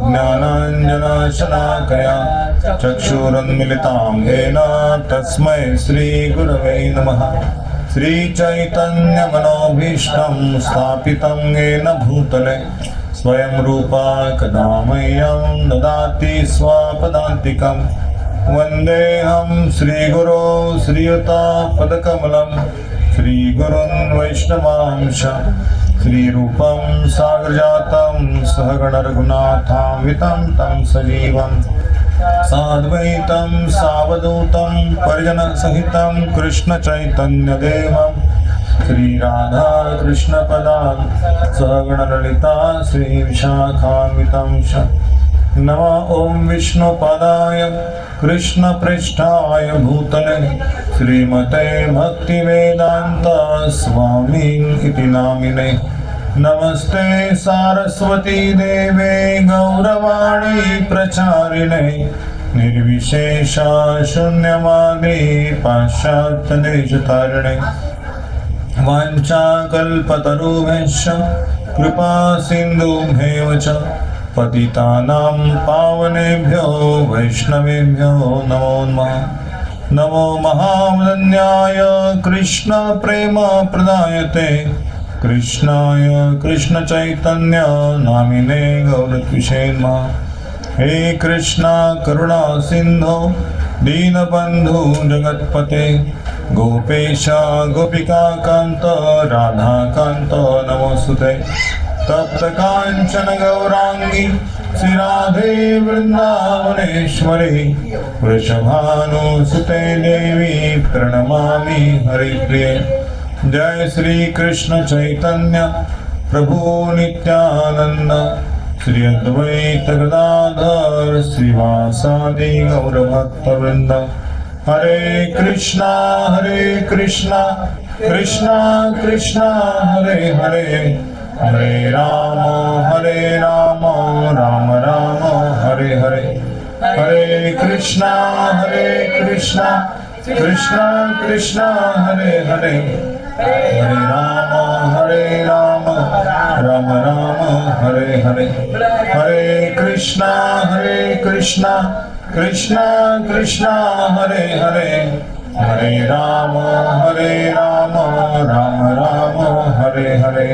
ज्ञानाञ्जनशलाकया चक्षुरुन्मिलितं येन तस्मै श्रीगुरवे नमः। श्रीचैतन्यमनोभीष्टं स्थापितं येन भूतले स्वयं रूपा कदा मह्यं ददाति स्वपदान्तिकं। वन्देऽहं श्रीगुरो श्रीयुतापदकमलं श्रीगुरुन् वैष्णवांश श्रीरूपं साग्रजातं सहगण रघुनाथान्वितं तं सजीवं साद्वैतं सावधूतं परिजनसहितं कृष्णचैतन्यदेवं श्रीराधा कृष्णपदां सहगण ललिता श्रीविशाखान्वितं च। नमः ॐ विष्णुपदाय कृष्णप्रेष्ठाय भूतले श्रीमते भक्तिवेदान्त स्वामी इति नामिने। नमस्ते सारस्वती देवे गौरवाणी प्रचारिणे निर्विशेषा शून्यवादी पाश्चात्यदेशतारिणे। वाञ्छाकल्पतरुभ्यश्च कृपा सिन्धुभ्येव च पतितानां पावनेभ्यो वैष्णवेभ्यो नमो नमः। नमो महावदन्याय कृष्ण प्रेम प्रदायते कृष्णाय कृष्ण चैतन्य नामिने गौरत्विषे नमः। हे कृष्णा करुणा सिंधो दीनबंधु जगत्पते गोपेश गोपिका कांत राधा कांत नमोस्तुते। तप्त कांचन गौरांगी श्री राधे वृंदावनेश्वरी वृषभानुसुते देवी प्रणमामि हरिप्रिये। जय श्री कृष्ण चैतन्य प्रभु नित्यानंद श्री अद्वैत गदाधर श्रीवासादि गौरभक्तवृंद। हरे कृष्णा कृष्णा कृष्णा हरे हरे हरे राम राम राम हरे हरे। हरे कृष्णा कृष्णा कृष्णा हरे हरे हरे राम राम राम हरे हरे। हरे कृष्णा कृष्णा हरे हरे हरे राम राम हरे हरे।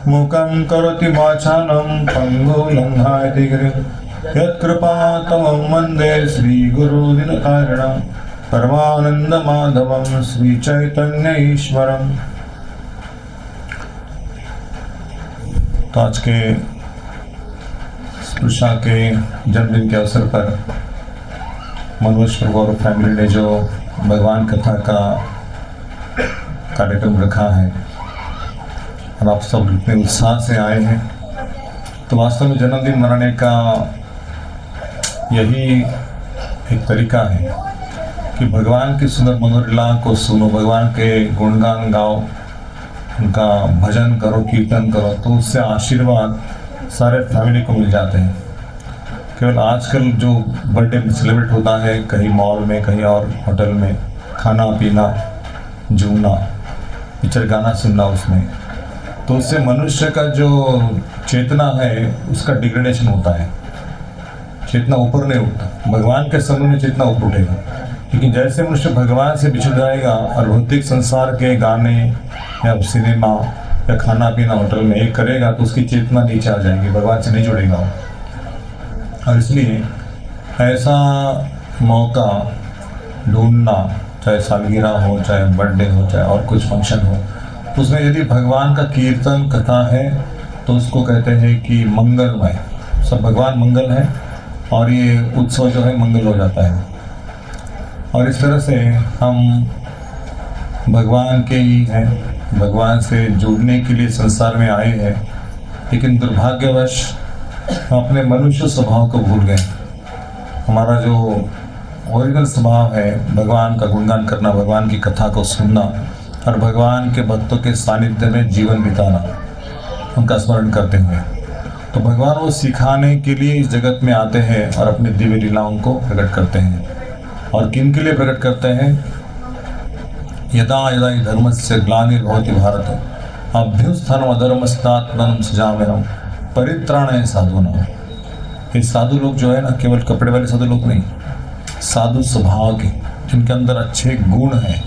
मुखं करोति वाचालं पङ्गुं लङ्घयति गिरिं यत्कृपातमं वन्दे श्रीगुरुदिनकारिणं परमानन्दमाधवं श्रीचैतन्य ईश्वरम्। तो आज के स्पृशा के जन्मदिन के अवसर पर मनोज प्रभु और फैमिली ने जो भगवान कथा का कार्यक्रम रखा है और आप सब इतने उत्साह से आए हैं, तो वास्तव में जन्मदिन मनाने का यही एक तरीका है कि भगवान की सुंदर मनोलीला को सुनो, भगवान के गुणगान गाओ, उनका भजन करो, कीर्तन करो, तो उससे आशीर्वाद सारे फैमिली को मिल जाते हैं। केवल आजकल जो बर्थडे सेलिब्रेट होता है कहीं मॉल में, कहीं और होटल में, खाना पीना, झूमना, पिक्चर गाना सुनना, उसमें तो उससे मनुष्य का जो चेतना है उसका डिग्रेडेशन होता है। चेतना ऊपर नहीं उठता, भगवान के समय में चेतना ऊपर उठेगा। लेकिन जैसे मनुष्य भगवान से बिछड़ जाएगा और भौतिक संसार के गाने या सिनेमा या खाना पीना होटल में एक करेगा तो उसकी चेतना नीचे आ जाएगी, भगवान से नहीं जुड़ेगा। और इसलिए ऐसा मौका ढूंढना, चाहे सालगिरह हो, चाहे बर्थडे हो, चाहे और कुछ फंक्शन हो, उसमें यदि भगवान का कीर्तन कथा है तो उसको कहते हैं कि मंगलमय, सब भगवान मंगल है और ये उत्सव जो है मंगल हो जाता है। और इस तरह से हम भगवान के ही हैं, भगवान से जुड़ने के लिए संसार में आए हैं, लेकिन दुर्भाग्यवश हम अपने मनुष्य स्वभाव को भूल गए। हमारा जो ओरिजिनल स्वभाव है भगवान का गुणगान करना, भगवान की कथा को सुनना और भगवान के भक्तों के सानिध्य में जीवन बिताना, उनका स्मरण करते हुए, तो भगवान वो सिखाने के लिए इस जगत में आते हैं और अपनी दिव्य लीलाओं को प्रकट करते हैं। और किन के लिए प्रकट करते हैं? यदा यदा हि धर्मस्य ग्लानिर्भवति भारत अभ्युत्थानमधर्मस्तात्मनं सृजाम्यहम् परित्राणाय साधूनाम। ये साधु लोग जो है ना, केवल कपड़े वाले साधु लोग नहीं, साधु स्वभाव के, जिनके अंदर अच्छे गुण हैं,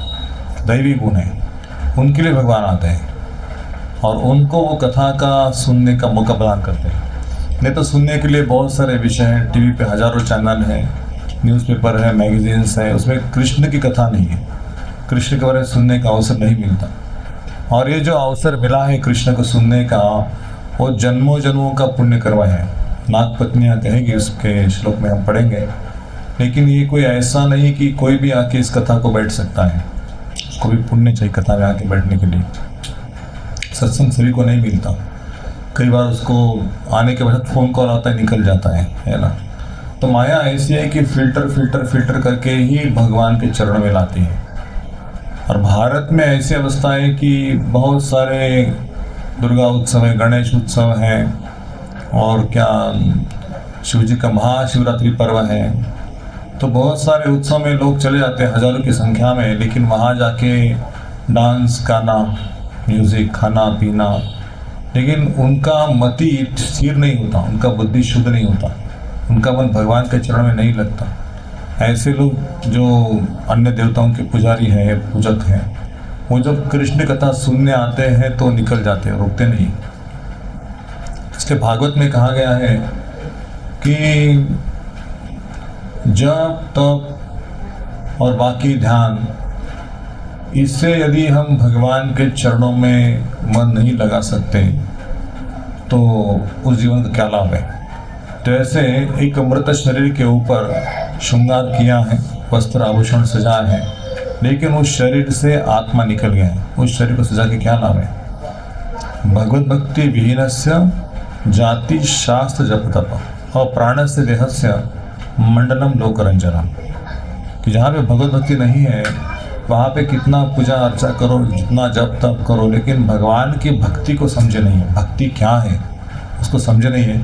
दैवी गुण हैं, उनके लिए भगवान आते हैं और उनको वो कथा का सुनने का मौका प्रदान करते हैं। नहीं तो सुनने के लिए बहुत सारे विषय हैं, टीवी पे हज़ारों चैनल हैं, न्यूज़पेपर है, मैगजीन्स है, उसमें कृष्ण की कथा नहीं है, कृष्ण के बारे में सुनने का अवसर नहीं मिलता। और ये जो अवसर मिला है कृष्ण को सुनने का, वो जन्मों जन्मों का पुण्य कर्म है। नागपत्नियाँ कहेंगी, उसके श्लोक में हम पढ़ेंगे। लेकिन ये कोई ऐसा नहीं कि कोई भी आके इस कथा को बैठ सकता है, उसको भी पुण्य चाहिए कथा में आके बैठने के लिए। सत्संग सभी को नहीं मिलता, कई बार उसको आने के बाद फ़ोन कॉल आता है, निकल जाता है ना। तो माया ऐसी है कि फिल्टर करके ही भगवान के चरणों में लाती है। और भारत में ऐसी अवस्था है कि बहुत सारे दुर्गा उत्सव है, गणेश उत्सव है, और क्या शिव जी का महाशिवरात्रि पर्व है। तो बहुत सारे उत्सव में लोग चले जाते हैं हज़ारों की संख्या में, लेकिन वहाँ जाके डांस, गाना, म्यूज़िक, खाना पीना, लेकिन उनका मति स्थिर नहीं होता, उनका बुद्धि शुद्ध नहीं होता, उनका मन भगवान के चरण में नहीं लगता। ऐसे लोग जो अन्य देवताओं के पुजारी हैं, पूजक हैं, वो जब कृष्ण कथा सुनने आते हैं तो निकल जाते हैं, रुकते नहीं। इसके भागवत में कहा गया है कि जप, तप और बाकी ध्यान, इससे यदि हम भगवान के चरणों में मन नहीं लगा सकते तो उस जीवन का क्या लाभ है। तो ऐसे एक मृत शरीर के ऊपर श्रृंगार किया है, वस्त्र आभूषण सजा है, लेकिन उस शरीर से आत्मा निकल गया है, उस शरीर को सजा के क्या लाभ है। भगवत भक्ति विहीनस्य जाति शास्त्र जप तप और प्राणस्य देहस्य मंडलम लोकरंजनम। कि जहाँ पे भगवत भक्ति नहीं है वहाँ पे कितना पूजा अर्चा करो, जितना जप तप करो, लेकिन भगवान की भक्ति को समझे नहीं है, भक्ति क्या है उसको समझे नहीं है,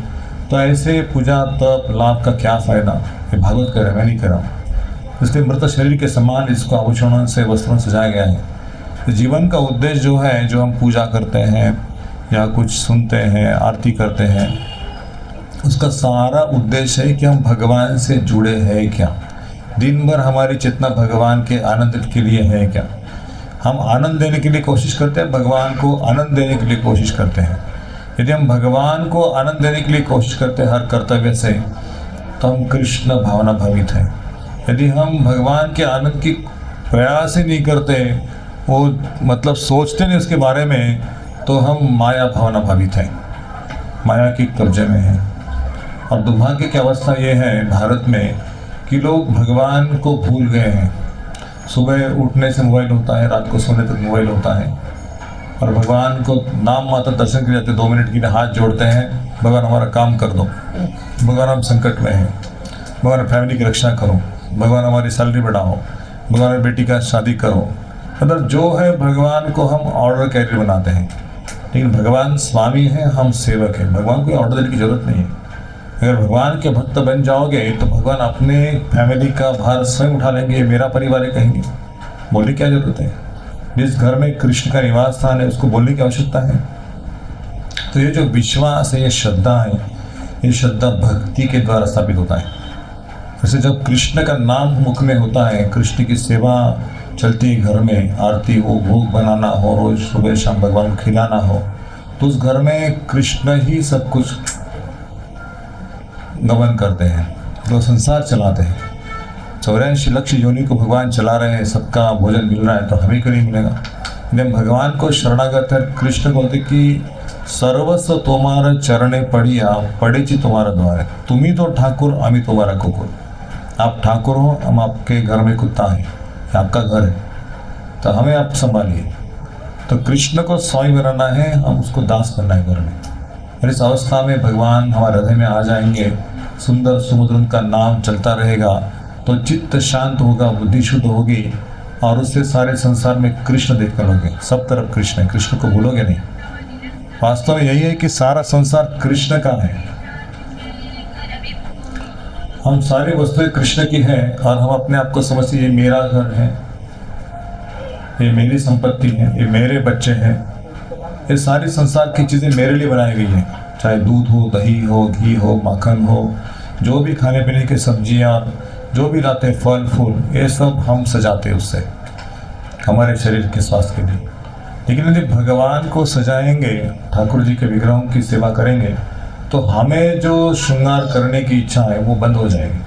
तो ऐसे पूजा तप लाभ का क्या फ़ायदा। ये भागवत कह रहे, मैं नहीं कह रहा हूँ। इसलिए मृत शरीर के समान इसको आभूषणों से, वस्त्रों से सजाया गया है। तो जीवन का उद्देश्य जो है, जो हम पूजा करते हैं या कुछ सुनते हैं, आरती करते हैं, उसका सारा उद्देश्य है कि हम भगवान से जुड़े हैं क्या। दिन भर हमारी चेतना भगवान के आनंद के लिए है क्या। हम आनंद देने के लिए कोशिश करते हैं, भगवान को आनंद देने के लिए कोशिश करते हैं। यदि हम भगवान को आनंद देने के लिए कोशिश करते हैं हर कर्तव्य से, तो हम कृष्ण भावना भावित हैं। यदि हम भगवान के आनंद की प्रयास ही नहीं करते, वो मतलब सोचते नहीं उसके बारे में, तो हम माया भावना भावित हैं, माया के कब्जे में हैं। और दुर्भाग्य की अवस्था ये है भारत में कि लोग भगवान को भूल गए हैं। सुबह उठने से मोबाइल होता है, रात को सोने तक मोबाइल होता है, और भगवान को नाम मात्र दर्शन के लिए जाते, 2 मिनट के लिए हाथ जोड़ते हैं, भगवान हमारा काम कर दो, भगवान हम संकट में हैं, भगवान फैमिली की रक्षा करो, भगवान हमारी सैलरी बढ़ाओ, भगवान हमारी बेटी का शादी करो। मतलब जो है भगवान को हम ऑर्डर कैरियर बनाते हैं, लेकिन भगवान स्वामी हैं, हम सेवक हैं। भगवान को ऑर्डर देने की जरूरत नहीं है। अगर भगवान के भक्त बन जाओगे तो भगवान अपने फैमिली का भार स्वयं उठा लेंगे, मेरा परिवार है कहेंगे। बोलने की क्या जरूरत है। जिस घर में कृष्ण का निवास स्थान है उसको बोलने की आवश्यकता है। तो ये जो विश्वास है, ये श्रद्धा है, ये श्रद्धा भक्ति के द्वारा स्थापित होता है। वैसे जब कृष्ण का नाम मुख में होता है, कृष्ण की सेवा चलती है, घर में आरती हो, भोग बनाना हो, रोज सुबह शाम भगवान को खिलाना हो, तो उस घर में कृष्ण ही सब कुछ गमन करते हैं, जो संसार चलाते हैं। 84 लाख योनि को भगवान चला रहे हैं, सबका भोजन मिल रहा है, तो हमें क्यों नहीं मिलेगा। इसलिए भगवान को शरणागत है। कृष्ण बोलते कि सर्वस्व तुम्हारा चरणे पड़िया, पड़ेची तुम्हारा द्वार है। तुम ही तो ठाकुर, आमी तुम्हारा कुकुर। आप ठाकुर हो, हम आपके घर में कुत्ता है, आपका घर है, तो हमें आप संभालिए। तो कृष्ण को स्वामी बनाना है, हम उसको दास बनना है घर में। और इस अवस्था में भगवान हमारे हृदय में आ जाएंगे, सुंदर सुमधुर उनका नाम चलता रहेगा, तो चित्त शांत होगा, बुद्धि शुद्ध होगी, और उससे सारे संसार में कृष्ण देखकर लोगे। सब तरफ कृष्ण है, कृष्ण को भूलोगे नहीं। वास्तव में यही है कि सारा संसार कृष्ण का है। हम सारी वस्तुएं कृष्ण की है, और हम अपने आप को समझते ये मेरा घर है, ये मेरी संपत्ति है, ये मेरे बच्चे हैं, ये सारी संसार की चीज़ें मेरे लिए बनाई गई हैं। चाहे दूध हो, दही हो, घी हो, माखन हो, जो भी खाने पीने की सब्जियाँ, जो भी लाते हैं, फल फूल, ये सब हम सजाते हैं उससे हमारे शरीर के स्वास्थ्य के लिए। लेकिन यदि भगवान को सजाएंगे, ठाकुर जी के विग्रहों की सेवा करेंगे, तो हमें जो श्रृंगार करने की इच्छा है वो बंद हो जाएगी।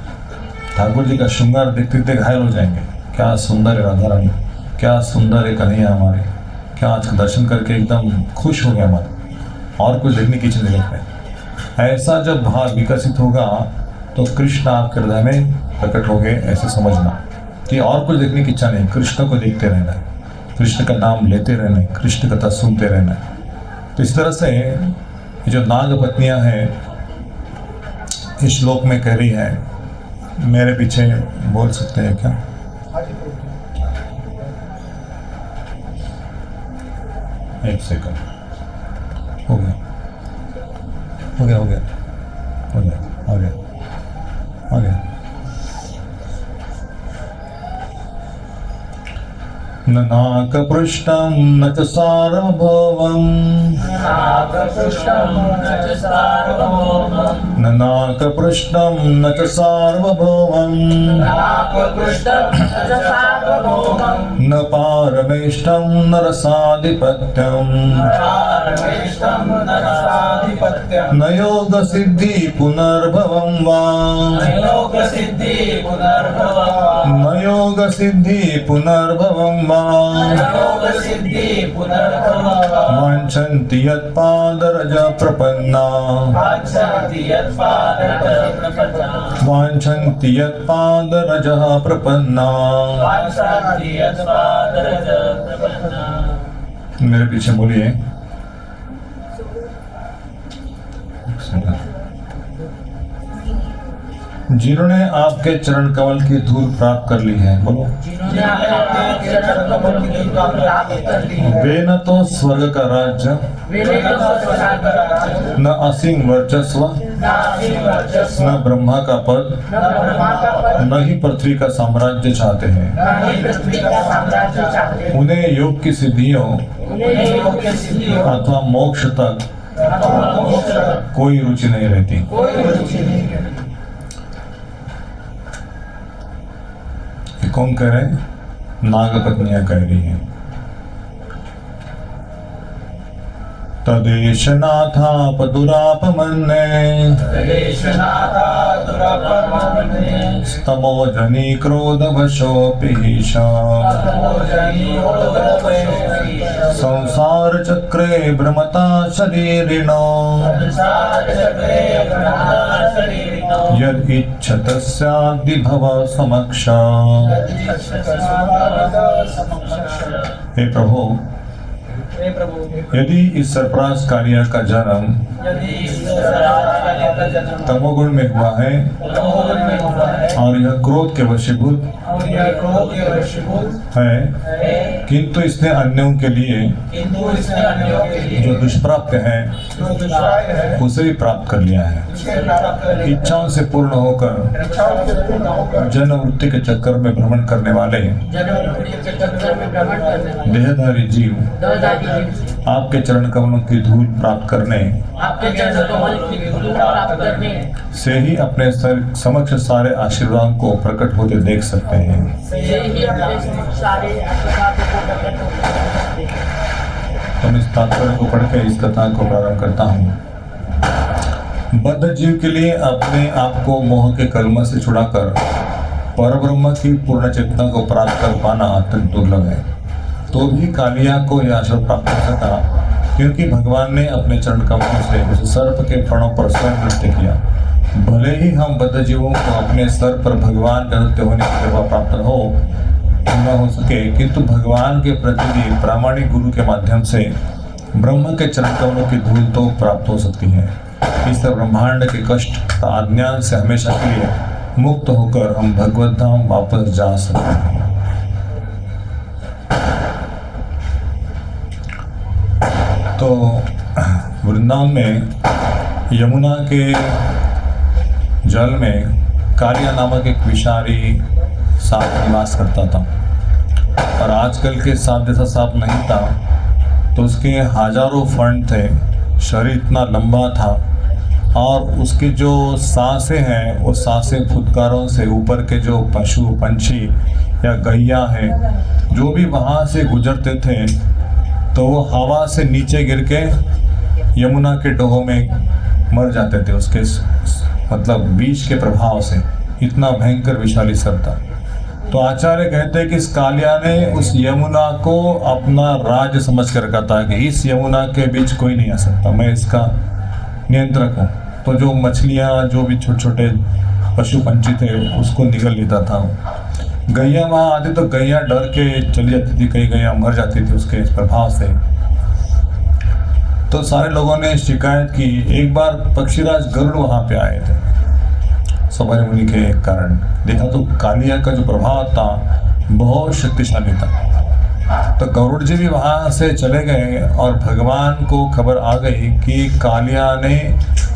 ठाकुर जी का श्रृंगार देखते देखते घायल हो जाएंगे। क्या सुंदर है राधा रानी, क्या सुंदर है कन्हैया हमारे, क्या आज का दर्शन करके एकदम खुश हो गया हमारे, और कुछ देखने की इच्छा नहीं लगता है। ऐसा जब भाव विकसित होगा तो कृष्ण आपके हृदय में प्रकट हो गए, ऐसे समझना कि और कुछ देखने की इच्छा नहीं, कृष्ण को देखते रहना है, कृष्ण का नाम लेते रहना है, कृष्ण कथा सुनते रहना है। तो इस तरह से जो नाग पत्नियां हैं इस श्लोक में कह रही है, मेरे पीछे बोल सकते हैं क्या? एक सेकंड, हो गया हो गया हो गया हो गया, आ गया आ गया। न नाकपृष्ठं न च सार्वभौमं, न नाकपृष्ठं न च सार्वभौमं, न पारमेष्ठं न रसाधिपत्यं, न योगसिद्धि पुनर्भवं वा, न योगसिद्धि पुनर्भवं वा, वाञ्छन्ति यत्पादरज प्रपन्ना, वाञ्छन्ति यत्पादरजः प्रपन्ना। मेरे पीछे बोलिए। जिन्होंने आपके चरण कमल की धूल प्राप्त कर ली है, बोलो, वे न तो स्वर्ग का राज्य, न असीम वर्चस्व, न ब्रह्मा का पद, न ही पृथ्वी का साम्राज्य चाहते हैं। उन्हें योग की सिद्धियों अथवा मोक्ष तक कोई रुचि नहीं रहती। कौन कह रहे हैं? नागपत्नियां कह रही हैं। तदेशनाथापदुरापमन्ये स्तमोजनी क्रोधवशोऽपीशा संसार चक्रे भ्रमता शरीरिणो यद इच्छत स्याद् भव समक्षा। हे प्रभु, यदि इस सरफराज कालिया का जन्म तमोगुण में हुआ है और यह क्रोध के वशीभूत है, किंतु इसने अन्यों के लिए जो दुष्प्राप्य है उसे भी प्राप्त कर लिया है। इच्छाओं से पूर्ण होकर जन्म वृत्ति के चक्कर में भ्रमण करने वाले देहधारी जीव आपके चरण कमलों की धूल प्राप्त करने से ही अपने समक्ष सारे आशीर्वाद को प्रकट होते देख सकते हैं। तो मैं इस तात्पर्य को पढ़ के इस कथा को प्रारंभ करता हूँ। बद्ध जीव के लिए अपने आप को मोह के कलम से छुड़ाकर परब्रह्म की पूर्ण चेतना को प्राप्त कर पाना अत्यंत दुर्लभ है। तो भी कालिया को यह आशीर्वाद प्राप्त हो सका क्योंकि भगवान ने अपने चरण कमलों से उस सर्प के फणों पर स्वयं नृत्य किया। भले ही हम बद्ध जीवों को अपने सर पर भगवान का नृत्य होने की कृपा प्राप्त न हो सके, किंतु भगवान के प्रतिनिधि प्रामाणिक गुरु के माध्यम से ब्रह्म के चरण कमलों की धूल तो प्राप्त हो सकती है। इस ब्रह्मांड के कष्ट तथा अज्ञान से हमेशा के लिए मुक्त होकर हम भगवत धाम वापस जा सकते हैं। तो वृंदावन में यमुना के जल में कालिया नामक एक विषारी सांप निवास करता था, और आजकल के सांप जैसा सांप नहीं था। तो उसके हजारों फंड थे, शरीर इतना लंबा था और उसकी जो सांसें हैं वो सांसें फुदकारों से ऊपर के जो पशु पंछी या गैया हैं जो भी वहाँ से गुजरते थे तो वो हवा से नीचे गिर के यमुना के डोहों में मर जाते थे उसके मतलब विष के प्रभाव से। इतना भयंकर विशाली सर था। तो आचार्य कहते हैं कि इस कालिया ने उस यमुना को अपना राज्य समझ कर रखा था कि इस यमुना के बीच कोई नहीं आ सकता, मैं इसका नियंत्रक हूँ। तो जो मछलियाँ जो भी छोटे छोटे पशु पंछी थे उसको निगल लेता था। गैया वहाँ आती तो गैया डर के चली जाती थी, कई गैया मर जाती थी उसके इस प्रभाव से। तो सारे लोगों ने शिकायत की। एक बार पक्षीराज गरुड़ वहाँ पे आए थे सौभाग्य मुनि के कारण। देखा तो कालिया का जो प्रभाव था बहुत शक्तिशाली था। तो गरुड़ जी भी वहाँ से चले गए और भगवान को खबर आ गई कि कालिया ने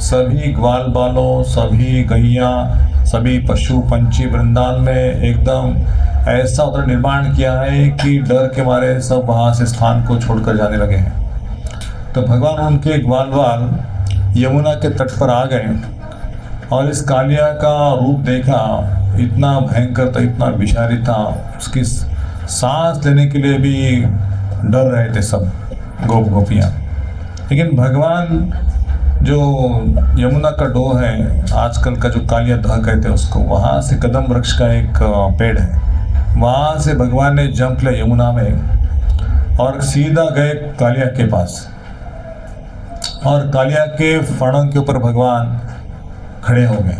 सभी ग्वाल बालों, सभी गैया, सभी पशु पंछी वृंदावन में एकदम ऐसा उधर निर्माण किया है कि डर के मारे सब वहाँ से स्थान को छोड़कर जाने लगे हैं। तो भगवान उनके ग्वाल बाल यमुना के तट पर आ गए और इस कालिया का रूप देखा। इतना भयंकर था, इतना विषारी था, उसकी सांस लेने के लिए भी डर रहे थे सब गोप गोपियाँ। लेकिन भगवान जो यमुना का डो है, आजकल का जो कालिया दह कहते हैं उसको, वहाँ से कदम वृक्ष का एक पेड़ है, वहाँ से भगवान ने जंप लिया यमुना में और सीधा गए कालिया के पास। और कालिया के फणों के ऊपर भगवान खड़े हो गए।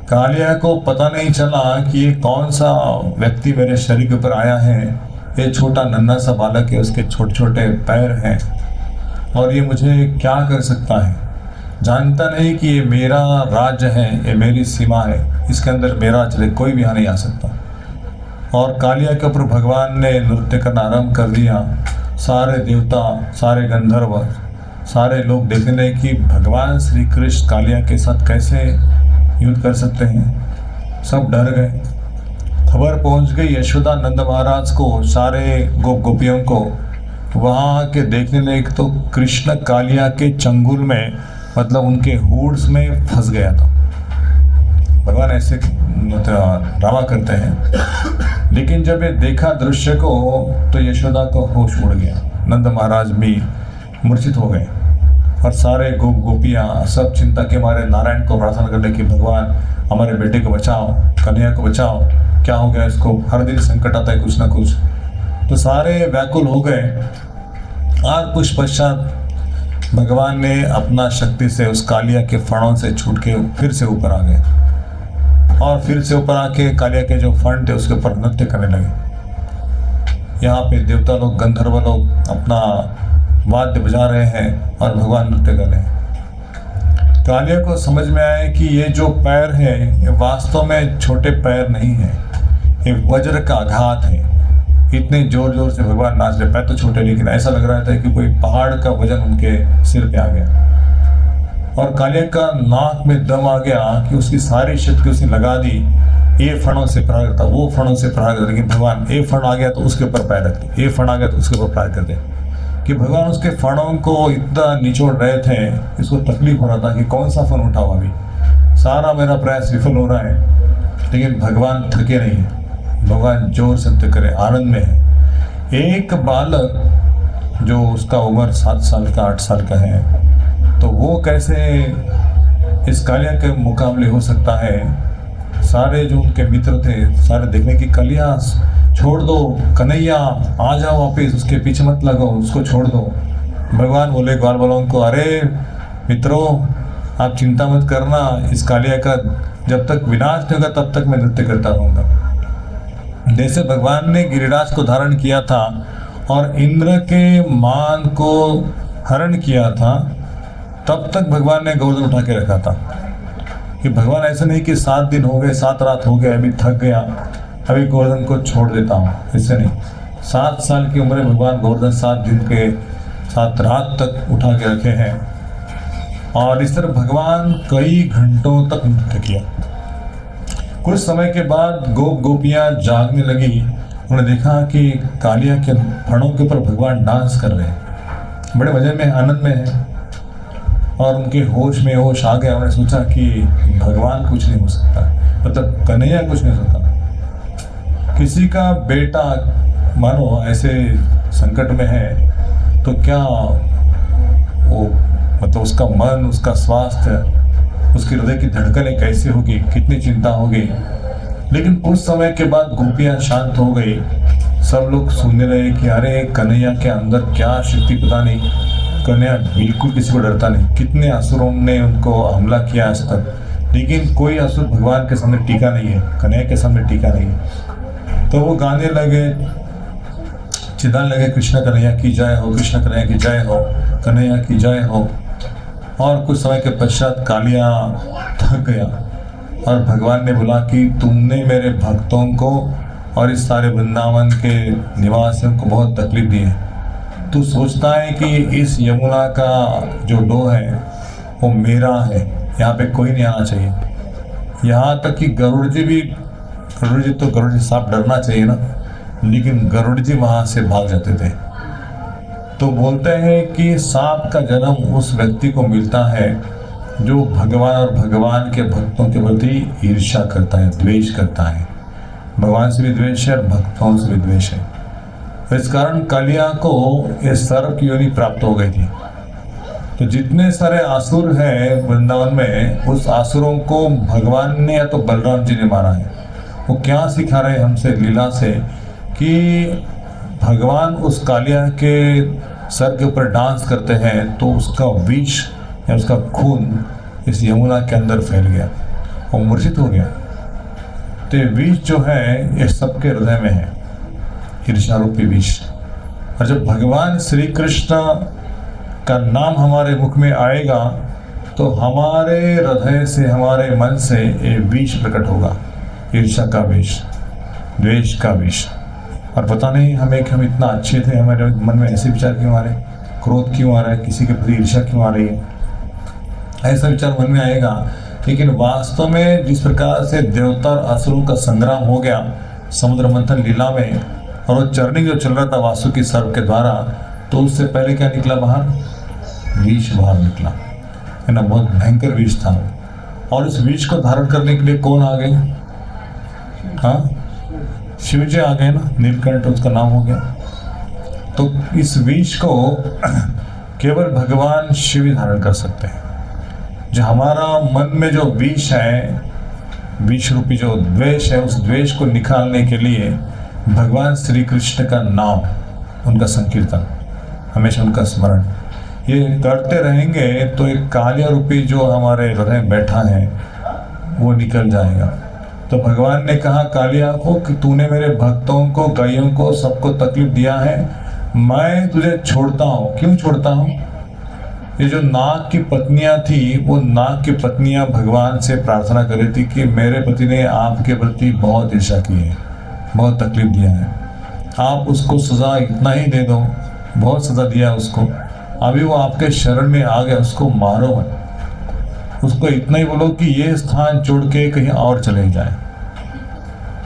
कालिया को पता नहीं चला कि ये कौन सा व्यक्ति मेरे शरीर के ऊपर आया है। ये छोटा नन्हा सा बालक है, उसके छोटे छोटे पैर हैं और ये मुझे क्या कर सकता है। जानता नहीं कि ये मेरा राज्य है, ये मेरी सीमा है, इसके अंदर मेरा चले, कोई भी यहाँ नहीं आ सकता। और कालिया के ऊपर भगवान ने नृत्य करना आरंभ कर दिया। सारे देवता, सारे गंधर्व, सारे लोग देखने लगे कि भगवान श्री कृष्ण कालिया के साथ कैसे युद्ध कर सकते हैं। सब डर गए। खबर पहुंच गई यशोदा नंद महाराज को, सारे गोप गोपियों को। वहाँ के देखने लगे तो कृष्ण कालिया के चंगुल में, मतलब उनके हुड्स में फंस गया था। भगवान ऐसे ड्रामा करते हैं। लेकिन जब ये देखा दृश्य को तो यशोदा को होश उड़ गया। नंद महाराज भी मूर्छित हो गए और सारे गोप गोपियाँ सब चिंता के मारे नारायण को प्रार्थना करने की, भगवान हमारे बेटे को बचाओ, कन्हैया को बचाओ, क्या हो गया इसको, हर दिन संकट आता है कुछ ना कुछ। तो सारे व्याकुल हो गए। और कुछ पश्चात भगवान ने अपना शक्ति से उस कालिया के फणों से छूट के फिर से ऊपर आ गए और फिर से ऊपर आके कालिया के जो फण थे उसके ऊपर नृत्य करने लगे। यहाँ पे देवता लोग, गंधर्व लोग अपना वाद्य बजा रहे हैं और भगवान नृत्य कर रहे हैं। कालिया को समझ में आया कि ये जो पैर है ये वास्तव में छोटे पैर नहीं है, ये वज्र का आघात है। इतने जोर जोर से भगवान नाच रहे, पैर तो छोटे लेकिन ऐसा लग रहा था कि कोई पहाड़ का वजन उनके सिर पे आ गया। और कालिया का नाक में दम आ गया कि उसकी सारी शक्ति उसने लगा दी। ये फणों से प्रहार करता, वो फणों से प्रहार करता, लेकिन भगवान ये फण आ गया तो उसके ऊपर पैर रखते, ये फण आ गया तो उसके ऊपर प्रहार करते। कि भगवान उसके फणों को इतना निचोड़ रहे थे, इसको तकलीफ हो रहा था कि कौन सा फण उठाओ, अभी सारा मेरा प्रयास विफल हो रहा है। लेकिन भगवान थके नहीं है, भगवान जोर से नृत्य करे, आनंद में है। एक बालक जो उसका उम्र 7 साल का 8 साल का है, तो वो कैसे इस कालिया के मुकाबले हो सकता है। सारे जो उनके मित्र थे सारे देखने की, कालिया छोड़ दो, कन्हैया आ जाओ वापिस, उसके पीछे मत लगो, उसको छोड़ दो। भगवान बोले ग्वाल बालों को, अरे मित्रों आप चिंता मत करना, इस कालिया का जब तक विनाश नहीं होगा तब तक मैं नृत्य करता रहूँगा। जैसे भगवान ने गिरिराज को धारण किया था और इंद्र के मान को हरण किया था, तब तक भगवान ने गोवर्धन उठा के रखा था। कि भगवान ऐसा नहीं कि 7 दिन हो गए, 7 रात हो गए, अभी थक गया, अभी गोवर्धन को छोड़ देता हूँ, इससे नहीं। 7 साल की उम्र में भगवान गोवर्धन 7 दिन के 7 रात तक उठा के रखे हैं। और इस तरह भगवान कई घंटों तक नृत्य किया। कुछ समय के बाद गोप गोपियाँ जागने लगी। उन्होंने देखा कि कालिया के फणों के ऊपर भगवान डांस कर रहे हैं, बड़े मजे में, आनंद में है। और उनके होश में होश आ गया। उन्होंने सोचा कि भगवान कुछ नहीं हो सकता, मतलब कन्हैया कुछ नहीं हो सकता। किसी का बेटा मानो ऐसे संकट में है तो क्या वो मतलब उसका मन, उसका स्वास्थ्य, उसके हृदय की धड़कनें कैसे होगी, कितनी चिंता होगी। लेकिन कुछ समय के बाद गोपियाँ शांत हो गई। सब लोग सुनने लगे कि अरे कन्हैया के अंदर क्या शक्ति पता नहीं, कन्हैया बिल्कुल किसी को डरता नहीं। कितने असुरों ने उनको हमला किया आज तक, लेकिन कोई असुर भगवान के सामने टीका नहीं है, कन्हैया के सामने टीका नहीं है। तो वो गाने लगे, चिल्लाने लगे, कृष्ण कन्हैया की जय हो, कृष्ण कन्हैया की जय हो, कन्हैया की जय हो। और कुछ समय के पश्चात कालिया थक गया और भगवान ने बोला कि तुमने मेरे भक्तों को और इस सारे वृंदावन के निवासियों को बहुत तकलीफ दी है। तू सोचता है कि इस यमुना का जो डो है वो मेरा है, यहाँ पे कोई नहीं आना चाहिए। यहाँ तक कि गरुड़ जी सांप डरना चाहिए ना, लेकिन गरुड़ जी वहाँ से भाग जाते थे। तो बोलते हैं कि सांप का जन्म उस व्यक्ति को मिलता है जो भगवान और भगवान के भक्तों के प्रति ईर्ष्या करता है, द्वेष करता है। भगवान से भी द्वेष है और भक्तों से भी द्वेष है। तो इस कारण कालिया को ये सर्प की योनि प्राप्त हो गई थी। तो जितने सारे असुर हैं वृंदावन में, उस असुरों को भगवान ने या तो बलराम जी ने मारा है। वो क्या सिखा रहे हैं हमसे लीला से कि भगवान उस कालिया के सर के ऊपर डांस करते हैं तो उसका विष या उसका खून इस यमुना के अंदर फैल गया और मूर्छित हो गया। तो ये विष जो है ये सबके हृदय में है, ईर्ष्या रूपी विष। और जब भगवान श्री कृष्ण का नाम हमारे मुख में आएगा तो हमारे हृदय से, हमारे मन से ये विष प्रकट होगा, ईर्ष्या का विष, द्वेष का विष। और पता नहीं हम इतना अच्छे थे, हमारे मन में ऐसे विचार क्यों आ रहे, क्रोध क्यों आ रहा है, किसी के प्रति ईर्ष्या क्यों आ रही है, ऐसा विचार मन में आएगा। लेकिन वास्तव में जिस प्रकार से देवता और असुरों का संग्राम हो गया समुद्र मंथन लीला में, और वो चर्निंग जो चल रहा था वासुकी सर्प के द्वारा, तो उससे पहले क्या निकला बाहर, विष बाहर निकला, है ना, बहुत भयंकर विष था। और इस विष को धारण करने के लिए कौन आ गए, हाँ, शिव जी आ गए ना, नीलकंठ उसका नाम हो गया। तो इस विष को केवल भगवान शिव ही धारण कर सकते हैं। जो हमारा मन में जो विष है, विष रूपी जो द्वेष है, उस द्वेष को निकालने के लिए भगवान श्री कृष्ण का नाम, उनका संकीर्तन, हमेशा उनका स्मरण ये करते रहेंगे तो एक कालिया रूपी जो हमारे हृदय में बैठा है वो निकल जाएगा। तो भगवान ने कहा कालिया को कि तूने मेरे भक्तों को, गायों को, सबको तकलीफ दिया है, मैं तुझे छोड़ता हूँ। क्यों छोड़ता हूँ? ये जो नाग की पत्नियां थी, वो नाग की पत्नियां भगवान से प्रार्थना कर रही थी कि मेरे पति ने आपके प्रति बहुत ईर्ष्या की है, बहुत तकलीफ दिया है, आप उसको सजा इतना ही दे दो, बहुत सजा दिया उसको, अभी वो आपके शरण में आ गया, उसको मारो मत, उसको इतना ही बोलो कि ये स्थान छोड़ के कहीं और चले जाए।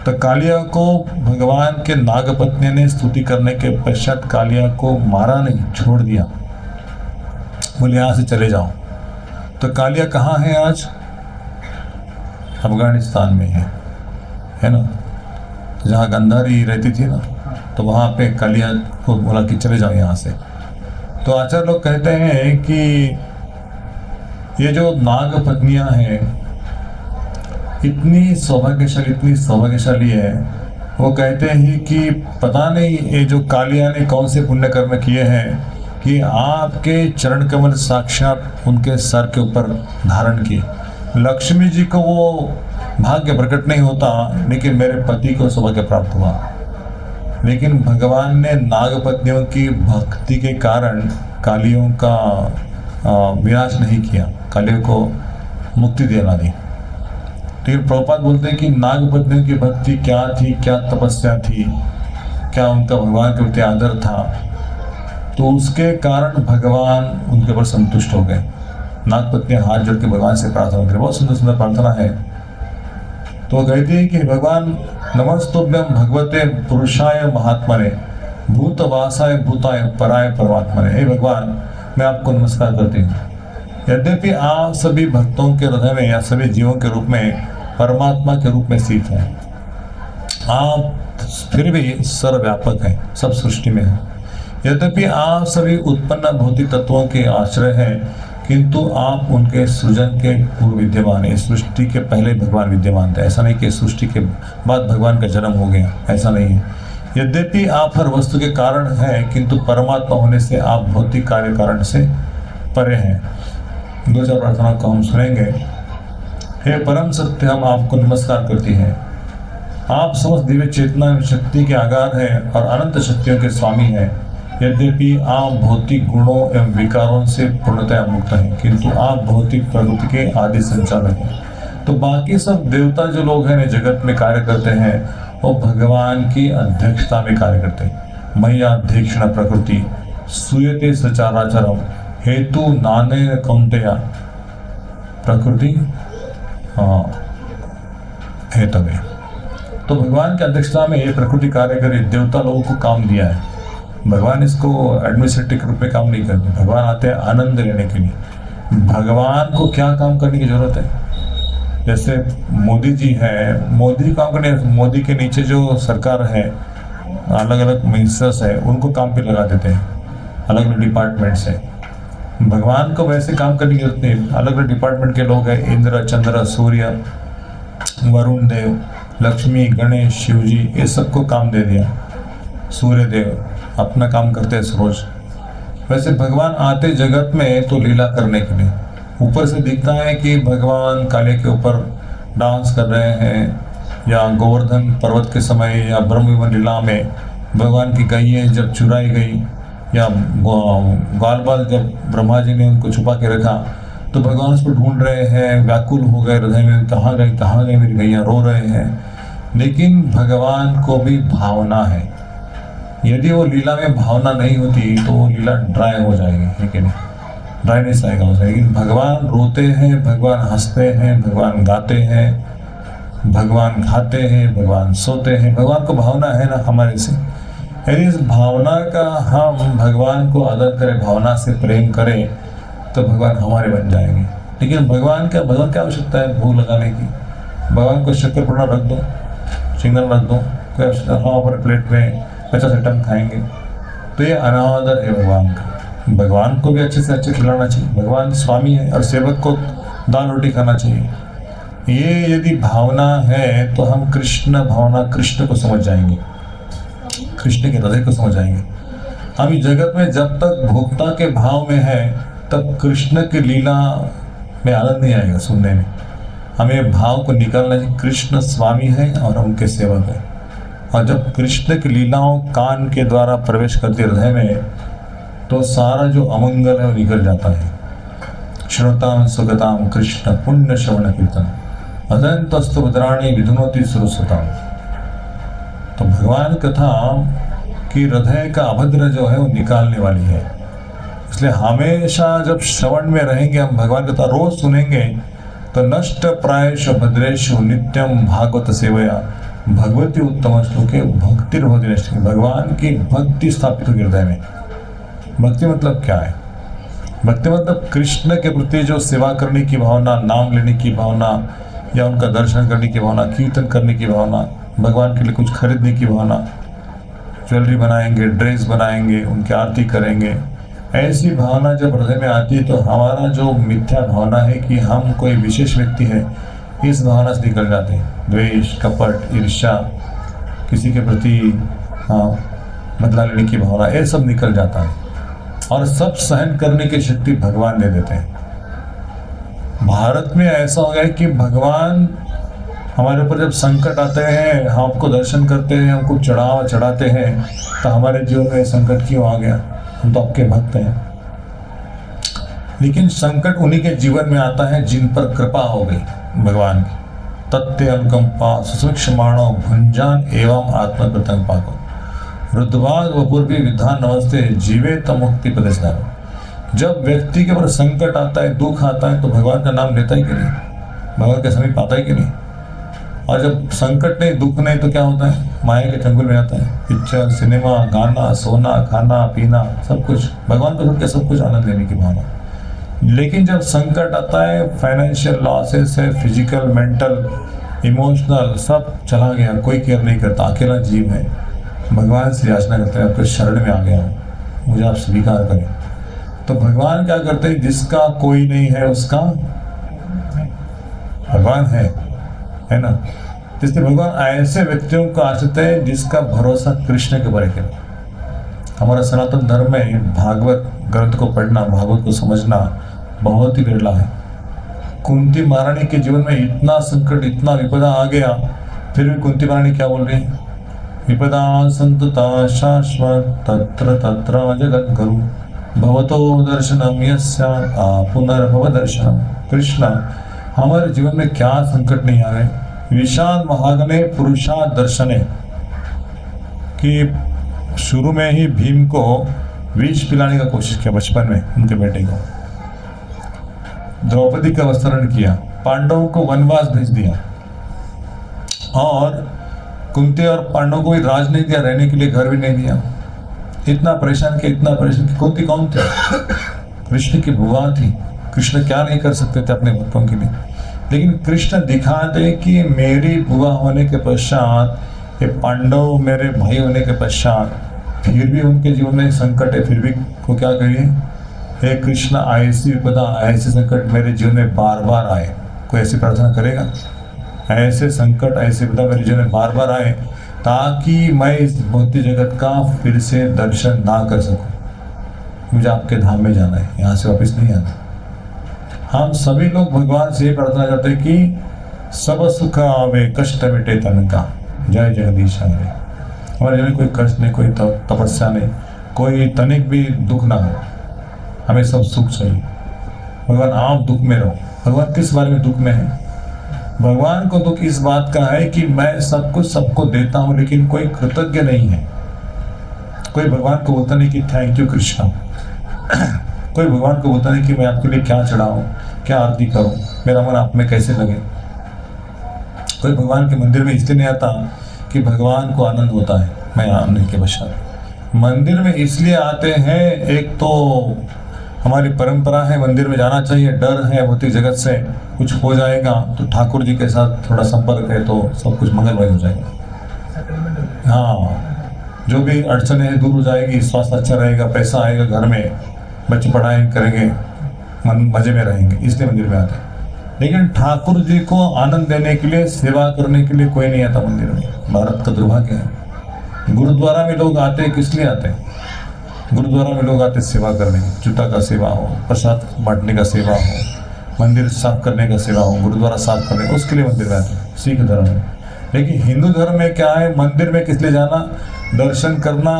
तो कालिया को भगवान के नागपत्नी ने स्तुति करने के पश्चात कालिया को मारा नहीं, छोड़ दिया, बोले यहाँ से चले जाओ। तो कालिया कहाँ है आज? अफगानिस्तान में है ना। तो जहाँ गंधारी रहती थी ना, तो वहाँ पे कालिया को बोला कि चले जाओ यहाँ से। तो आचार्य लोग कहते हैं कि ये जो नाग पत्नियां हैं इतनी सौभाग्यशाली है। वो कहते हैं कि पता नहीं ये जो कालिया ने कौन से पुण्य कर्म किए हैं कि आपके चरण कमल साक्षात उनके सर के ऊपर धारण किए। लक्ष्मी जी को वो भाग्य प्रकट नहीं होता, लेकिन मेरे पति को सौभाग्य प्राप्त हुआ। लेकिन भगवान ने नागपत्नियों की भक्ति के कारण कालियों का विनाश नहीं किया, कालियों को मुक्ति दिला दी। लेकिन प्रभुपाद बोलते हैं कि नागपत्नियों की भक्ति क्या थी, क्या तपस्या थी, क्या उनका भगवान के प्रति आदर था, तो उसके कारण भगवान उनके ऊपर संतुष्ट हो गए। नागपत्नियां हाथ जोड़ के भगवान से प्रार्थना करें, बहुत सुंदर सुंदर प्रार्थना है। तो वो कहती है कि भगवान नमस्तुभ्यं भगवते पुरुषाय महात्मने भूतवासाय भूताय पराय परमात्मने। हे भगवान, मैं आपको नमस्कार करती हूँ, यद्यपि आप सभी भक्तों के हृदय में या सभी जीवों के रूप में परमात्मा के रूप में स्थित हैं, आप फिर भी सर्वव्यापक हैं, सब सृष्टि में हैं। यद्यपि आप सभी उत्पन्न भौतिक तत्वों के आश्रय हैं, किंतु आप उनके सृजन के पूर्व विद्यमान है। सृष्टि के पहले भगवान विद्यमान थे। ऐसा नहीं कि सृष्टि के बाद भगवान का जन्म हो गया, ऐसा नहीं है। यद्यपि आप हर वस्तु के कारण हैं, किंतु परमात्मा होने से आप भौतिक कार्य कारण से परे हैं। 2 चार प्रार्थना को हम सुनेंगे। हे परम सत्य, हम आपको नमस्कार करती हैं। आप समस्त दिव्य चेतना शक्ति के आगार हैं और अनंत शक्तियों के स्वामी हैं। यद्यपि आप भौतिक गुणों एवं विकारों से पूर्णतया मुक्त हैं, किंतु आप भौतिक प्रकृति के आदि संचालक हैं। तो बाकी सब देवता जो लोग हैं जगत में कार्य करते हैं, वो भगवान की अध्यक्षता में कार्य करते हैं। मय्या अध्यक्षण प्रकृति सूयते सचाराचरम हेतु नाने कौंतेया प्रकृति हेतवे। तो भगवान की अध्यक्षता में ये प्रकृति कार्य करे, देवता लोगों को काम दिया है। भगवान इसको एडमिनिस्ट्रेटिव रूप में काम नहीं करते। भगवान आते हैं आनंद लेने के लिए। भगवान को क्या काम करने की जरूरत है? जैसे मोदी जी है, मोदी काम करने, मोदी के नीचे जो सरकार है, अलग अलग मिनिस्टर्स है, उनको काम पे लगा देते हैं, अलग अलग डिपार्टमेंट से। भगवान को वैसे काम करने की जरूरत नहीं। अलग अलग डिपार्टमेंट के लोग हैं, इंद्र, चंद्र, सूर्य, वरुण देव, लक्ष्मी, गणेश, शिव जी, ये सबको काम दे दिया। सूर्य देव अपना काम करते हैं रोज। वैसे भगवान आते जगत में तो लीला करने के लिए। ऊपर से दिखता है कि भगवान काले के ऊपर डांस कर रहे हैं, या गोवर्धन पर्वत के समय या ब्रह्मविमान लीला में भगवान की गैयें जब चुराई गई, या ग्वाल बाल जब ब्रह्मा जी ने उनको छुपा के रखा, तो भगवान उसको ढूंढ रहे हैं, व्याकुल हो गए हृदय में, कहाँ गई मेरी गैया, रो रहे हैं। लेकिन भगवान को भी भावना है। यदि वो लीला में भावना नहीं होती तो वो लीला ड्राई हो जाएगी, ठीक है नहीं, ड्राइनेस आएगा उसे। लेकिन भगवान रोते हैं, भगवान हंसते हैं, भगवान गाते हैं, भगवान खाते हैं, भगवान सोते हैं। भगवान को भावना है ना हमारे से। यदि इस भावना का हम भगवान को आदर करें, भावना से प्रेम करें, तो भगवान हमारे बन जाएंगे। लेकिन भगवान क्या आवश्यकता है भूख लगाने की? भगवान को शक्कर पूर्णा रख दो, सिंगल रख दो, कोई आवश्यकता? हाँ, पर प्लेट में 50 आइटम खाएंगे, तो ये अनादर है भगवान का। भगवान को भी अच्छे से अच्छे खिलाना चाहिए। भगवान स्वामी है और सेवक को दाल रोटी खाना चाहिए। ये यदि भावना है तो हम कृष्ण भावना, कृष्ण को समझ जाएंगे, कृष्ण के हृदय को समझ जाएंगे। हम इस जगत में जब तक भोक्ता के भाव में है, तब कृष्ण की लीला में आनंद नहीं आएगा सुनने में। हमें भाव को निकालना चाहिए, कृष्ण स्वामी है और उनके सेवक है। और जब कृष्ण की लीलाओं कान के द्वारा प्रवेश करती हृदय में, तो सारा जो अमंगल है वो निकल जाता है। श्रोताम सुगताम कृष्ण पुण्य श्रवण कीर्तन अदंतस्तु भद्राणी विधुनोति सुरसुताम। तो भगवान कथा की हृदय का अभद्र जो है वो निकालने वाली है। इसलिए हमेशा जब श्रवण में रहेंगे, हम भगवान कथा रोज सुनेंगे, तो नष्ट प्रायश भद्रेशु नित्यम भागवत सेवया भगवती उत्तम श्लोके भक्ति नष्ट। भगवान की भक्ति स्थापित होगी हृदय में। भक्ति मतलब क्या है? भक्ति मतलब कृष्ण के प्रति जो सेवा करने की भावना, नाम लेने की भावना, या उनका दर्शन करने की भावना, कीर्तन करने की भावना, भगवान के लिए कुछ खरीदने की भावना, ज्वेलरी बनाएंगे, ड्रेस बनाएंगे, उनकी आरती करेंगे। ऐसी भावना जब हृदय में आती है, तो हमारा जो मिथ्या भावना है कि हम कोई विशेष व्यक्ति है, इस भावना से निकल जाते हैं। द्वेष, कपट, ईर्ष्या, किसी के प्रति बदला लेने की भावना, ये सब निकल जाता है। और सब सहन करने की शक्ति भगवान दे देते हैं। भारत में ऐसा हो गया है कि भगवान हमारे ऊपर जब संकट आते हैं, हम आपको दर्शन करते हैं, हमको चढ़ाते हैं, तो हमारे जीवन में संकट क्यों आ गया? हम तो आपके भक्त हैं। लेकिन संकट उन्हीं के जीवन में आता है जिन पर कृपा हो गई भगवान की। तत्ते अनुकंपा सुसूक्ष्माणो भुंजान एवं आत्मकृतंपा को रुद्रवाद व पूर्वी विधान नमस्ते जीवे मुक्ति प्रदेशदार। जब व्यक्ति के ऊपर संकट आता है, दुख आता है, तो भगवान का नाम लेता ही कि नहीं? भगवान के समीप आता ही कि नहीं? और जब संकट नहीं, दुख नहीं, तो क्या होता है? माया के चंगुल में आता है। पिक्चर, सिनेमा, गाना, सोना, खाना, पीना, सब कुछ। भगवान को छोड़ के सब कुछ आनंद लेने की भावना। लेकिन जब संकट आता है, फाइनेंशियल लॉसेस है, फिजिकल, मेंटल, इमोशनल, सब चला गया, कोई केयर नहीं करता, अकेला जीव है, भगवान से याचना करते हैं आपके शरण में आ गया हूँ, मुझे आप स्वीकार करें। तो भगवान क्या करते हैं, जिसका कोई नहीं है उसका भगवान है ना। इसलिए भगवान ऐसे व्यक्तियों को आश्रित है जिसका भरोसा कृष्ण के ऊपर है। हमारा सनातन धर्म में भागवत ग्रंथ को पढ़ना, भागवत को समझना बहुत ही विरला है। कुंती महारानी के जीवन में इतना संकट, इतना विपदा आ गया, फिर भी कुंती महारानी क्या बोल रही है, विपदा संतता शाश्वत तत्र तत्र जगत गुरु भवतो दर्शनम यस्यात् पुनर्भव दर्शनम। कृष्ण, हमारे जीवन में क्या संकट नहीं आ रहे, विषाद महागने पुरुषा दर्शने, कि शुरू में ही भीम को विष पिलाने का कोशिश किया बचपन में उनके बेटे को, द्रौपदी का वस्त्रण किया, पांडवों को वनवास भेज दिया, और कुंती और पांडवों को भी राज नहीं दिया, रहने के लिए घर भी नहीं दिया। इतना परेशान किया, इतना परेशान किया। कुंती कौन थे, कृष्ण की बुआ थी। कृष्ण क्या नहीं कर सकते थे अपने भक्तों के लिए, लेकिन कृष्ण दिखाते कि मेरी बुआ होने के पश्चात, ये पांडव मेरे भाई होने के पश्चात, फिर भी उनके जीवन में संकट है, फिर भी को क्या करिए, हे कृष्ण ऐसी विपदा, ऐसे संकट मेरे जीवन में बार बार आए। कोई ऐसी प्रार्थना करेगा, ऐसे संकट, ऐसे विपदा मेरे जीवन में बार बार आए, ताकि मैं इस भौतिक जगत का फिर से दर्शन ना कर सकूं। मुझे आपके धाम में जाना है, यहाँ से वापस नहीं आना। हम सभी लोग भगवान से ये प्रार्थना करते हैं कि सब सुख आवे कष्ट मिटे तन का, जय जगदीश हरे। हमारे जीवन में कोई कष्ट नहीं, कोई तपस्या नहीं, कोई तनिक भी दुख ना हो, हमें सब सुख चाहिए। भगवान आप दुख में रहो। भगवान किस बारे में दुख में है, भगवान को दुख इस बात का है कि मैं सब कुछ सबको देता हूं, लेकिन कोई कृतज्ञ नहीं है। कोई भगवान को बोलता नहीं कि थैंक यू कृष्णा। कोई भगवान को बोलता नहीं कि मैं आपके लिए क्या चढ़ाऊं, क्या आरती करूं, मेरा मन आप में कैसे लगे। कोई भगवान के मंदिर में इसलिए नहीं आता कि भगवान को आनंद होता है मैं आने के पश्चात। मंदिर में इसलिए आते हैं, एक तो हमारी परंपरा है, मंदिर में जाना चाहिए, डर है भौतिक जगत से कुछ हो जाएगा, तो ठाकुर जी के साथ थोड़ा संपर्क है तो सब कुछ मंगलमय हो जाएगा। हाँ, जो भी अड़चने हैं दूर हो जाएगी, स्वास्थ्य अच्छा रहेगा, पैसा आएगा घर में, बच्चे पढ़ाई करेंगे, मन मजे में रहेंगे, इसलिए मंदिर में आते हैं। लेकिन ठाकुर जी को आनंद देने के लिए, सेवा करने के लिए कोई नहीं आता मंदिर में। भारत का दुर्भाग्य है। गुरुद्वारा में लोग आते हैं, किस लिए आते हैं, गुरुद्वारा में लोग आते सेवा करने, जूता का सेवा हो, प्रसाद बांटने का सेवा हो, मंदिर साफ करने का सेवा हो, गुरुद्वारा साफ करने, उसके लिए मंदिर में आते हैं सिख धर्म में। लेकिन हिंदू धर्म में क्या है, मंदिर में किस लिए जाना, दर्शन करना,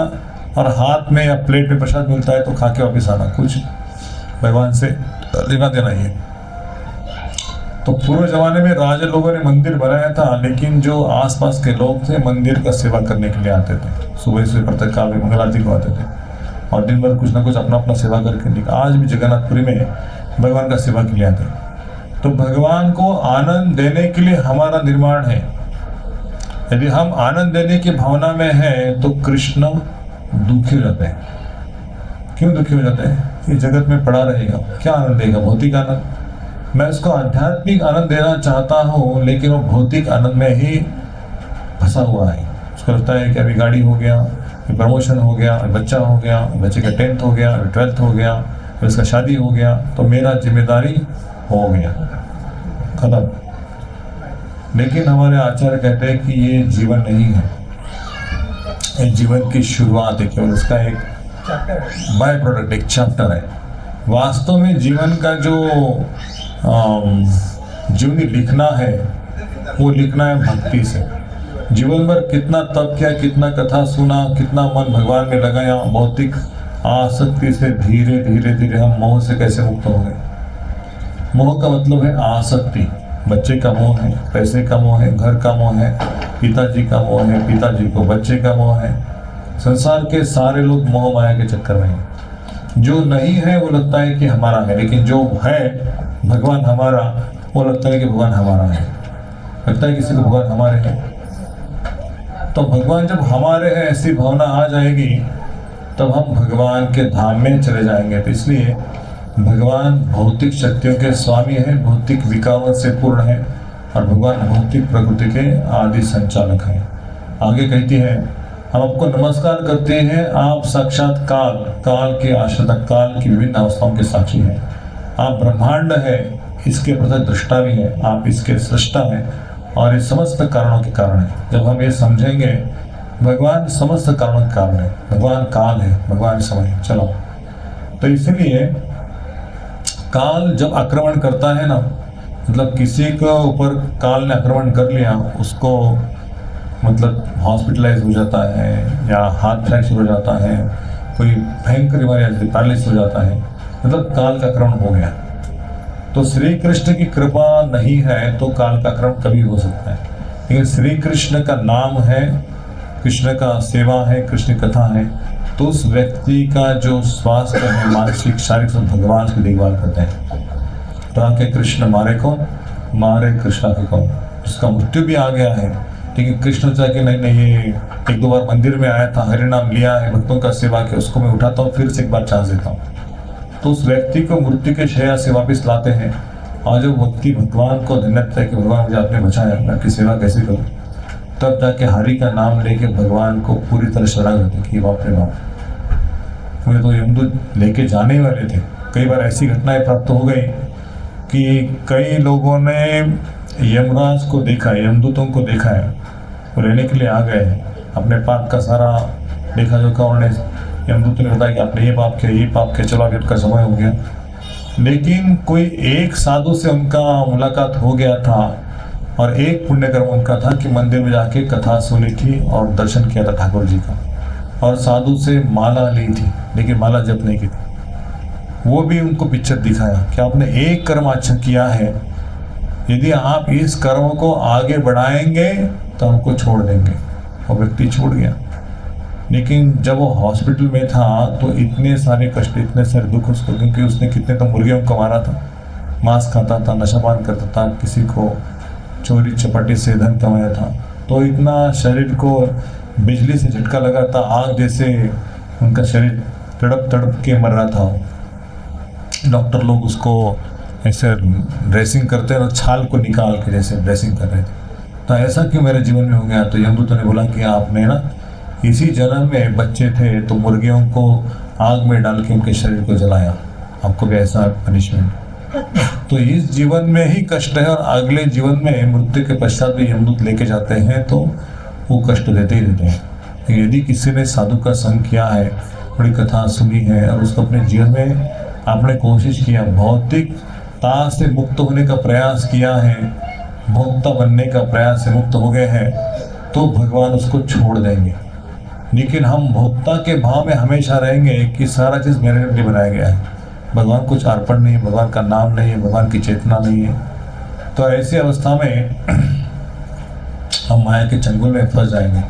और हाथ में या प्लेट में प्रसाद मिलता है तो खा के वापस आना, कुछ भगवान से लेना देना ही है। तो पूर्व जमाने में राजा लोगों ने मंदिर बनाया था, लेकिन जो आसपास के लोग थे मंदिर का सेवा करने के लिए आते थे, सुबह से प्रातः काल में मंगल आरती को आते थे, और दिन भर कुछ ना कुछ अपना अपना सेवा करके निकल। आज भी जगन्नाथपुरी में भगवान का सेवा के लिए आते हैं। तो भगवान को आनंद देने के लिए हमारा निर्माण है। यदि हम आनंद देने की भावना में है तो कृष्ण दुखी हो जाते हैं। क्यों दुखी हो जाते हैं, ये जगत में पड़ा रहेगा, क्या आनंद देगा, भौतिक आनंद। मैं उसको आध्यात्मिक आनंद देना चाहता हूँ, लेकिन वो भौतिक आनंद में ही फंसा हुआ है। उसको लगता है कि अभी गाड़ी हो गया, प्रमोशन हो गया, बच्चा हो गया, बच्चे का 10th हो गया, 12th हो गया, फिर उसका शादी हो गया, तो मेरा जिम्मेदारी हो गया, खत्म। लेकिन हमारे आचार्य कहते हैं कि ये जीवन नहीं है, ये जीवन की शुरुआत है, केवल उसका एक बाय प्रोडक्ट, एक चैप्टर है। वास्तव में जीवन का जो जीवनी लिखना है, वो लिखना है भक्ति से। जीवन भर कितना तप किया, कितना कथा सुना, कितना मन भगवान में लगाया, भौतिक आसक्ति से धीरे धीरे धीरे हम मोह से कैसे मुक्त हो गए। मोह का मतलब है आसक्ति। बच्चे का मोह है, पैसे का मोह है, घर का मोह है, पिताजी का मोह है, पिताजी को बच्चे का मोह है। संसार के सारे लोग मोह माया के चक्कर में हैं। जो नहीं है वो लगता है कि हमारा है, लेकिन जो है भगवान हमारा, वो लगता है कि भगवान हमारा है। लगता है किसी को भगवान हमारे हैं। तो भगवान जब हमारे हैं ऐसी भावना आ जाएगी, तब हम भगवान के धाम में चले जाएंगे। तो इसलिए भगवान भौतिक शक्तियों के स्वामी हैं, भौतिक विकारों से पूर्ण है और भगवान भौतिक प्रकृति के आदि संचालक हैं। आगे कहती है, हम आपको नमस्कार करते हैं, आप साक्षात काल, काल के आश्रित, काल की विभिन्न अवस्थाओं के साक्षी हैं। आप ब्रह्मांड है, इसके प्रत्यक्ष दृष्टा भी है, आप इसके सृष्टा हैं और ये समस्त कारणों के कारण है। जब हम ये समझेंगे भगवान समस्त कारणों के कारण है, भगवान काल है, भगवान समय। चलो, तो इसलिए काल जब आक्रमण करता है ना, मतलब किसी के ऊपर काल ने आक्रमण कर लिया, उसको मतलब हॉस्पिटलाइज हो जाता है या हाथ फ्रैक्चर हो जाता है, कोई भयंकर बीमारी आ जाती है, पैरालिसिस हो जाता है, मतलब काल का आक्रमण हो गया। तो श्री कृष्ण की कृपा नहीं है तो काल का आक्रमण कभी हो सकता है, लेकिन श्री कृष्ण का नाम है, कृष्ण का सेवा है, कृष्ण कथा है, तो उस व्यक्ति का जो स्वास्थ्य है, मानसिक शारीरिक सब भगवान की देखभाल करते हैं। राके कृष्ण मारे कौन, मारे कृष्णा के कौन। उसका मृत्यु भी आ गया है, लेकिन कृष्ण चाहे कि नहीं नहीं, ये एक दो बार मंदिर में आया था, हरि नाम लिया है, भक्तों का सेवा किया, उसको मैं उठाता हूँ, फिर से एक बार चांस देता हूँ। तो उस व्यक्ति को मृत्यु के शैया से वापस लाते हैं और जो व्यक्ति भगवान को धन्यवाद है कि भगवान मुझे आपने बचाया, मैं आपकी सेवा कैसे करूँ, तब जाके हरि का नाम लेके भगवान को पूरी तरह शरण करते कि बाप रे बाप, मुझे तो यमदूत लेके जाने वाले थे। कई बार ऐसी घटनाएं प्राप्त हो गई कि कई लोगों ने यमराज को देखा है, यमदूतों को देखा है, वो लेने के लिए आ गए हैं, अपने पाप का सारा देखा जो का उन्होंने, यमदूत ने बताया कि आपने ये पाप किया, ये पाप किया, चलो अभी आपका समय हो गया। लेकिन कोई एक साधु से उनका मुलाकात हो गया था और एक पुण्य कर्म उनका था कि मंदिर में जाके कथा सुनी थी और दर्शन किया था ठाकुर जी का, और साधु से माला ली थी, लेकिन माला जप नहीं की थी। वो भी उनको पिक्चर दिखाया कि आपने एक कर्म अच्छा किया है, यदि आप इस कर्म को आगे बढ़ाएंगे तो हमको छोड़ देंगे। वो व्यक्ति छूट गया, लेकिन जब वो हॉस्पिटल में था तो इतने सारे कष्ट, इतने सारे दुख उसको, क्योंकि उसने कितने तो मुर्गियों को मारा था, मांस खाता था, नशापान करता था, किसी को चोरी चपाटी से धन कमाया था, तो इतना शरीर को बिजली से झटका लगा था, आग जैसे उनका शरीर तड़प तड़प के मर रहा था। डॉक्टर लोग उसको ऐसे ड्रेसिंग करते हैं और छाल को निकाल के जैसे ड्रेसिंग कर रहे थे। तो ऐसा क्यों मेरे जीवन में हो गया? तो यमदूतों ने बोला कि आपने ना इसी जन्म में बच्चे थे तो मुर्गियों को आग में डाल के उनके शरीर को जलाया, आपको भी ऐसा पनिशमेंट। तो इस जीवन में ही कष्ट है और अगले जीवन में मृत्यु के पश्चात भी यमदूत लेके जाते हैं तो वो कष्ट देते ही देते हैं। यदि किसी ने साधु का संग किया है, थोड़ी कथा सुनी है और उसको अपने जीवन में आपने कोशिश किया, भौतिकता से मुक्त होने का प्रयास किया है, भोक्ता बनने का प्रयास से मुक्त हो गए हैं, तो भगवान उसको छोड़ देंगे। लेकिन हम भोक्ता के भाव में हमेशा रहेंगे कि सारा चीज़ मेरे लिए बनाया गया है, भगवान कुछ अर्पण नहीं है, भगवान का नाम नहीं है, भगवान की चेतना नहीं है, तो ऐसी अवस्था में हम माया के चंगुल में फंस जाएंगे।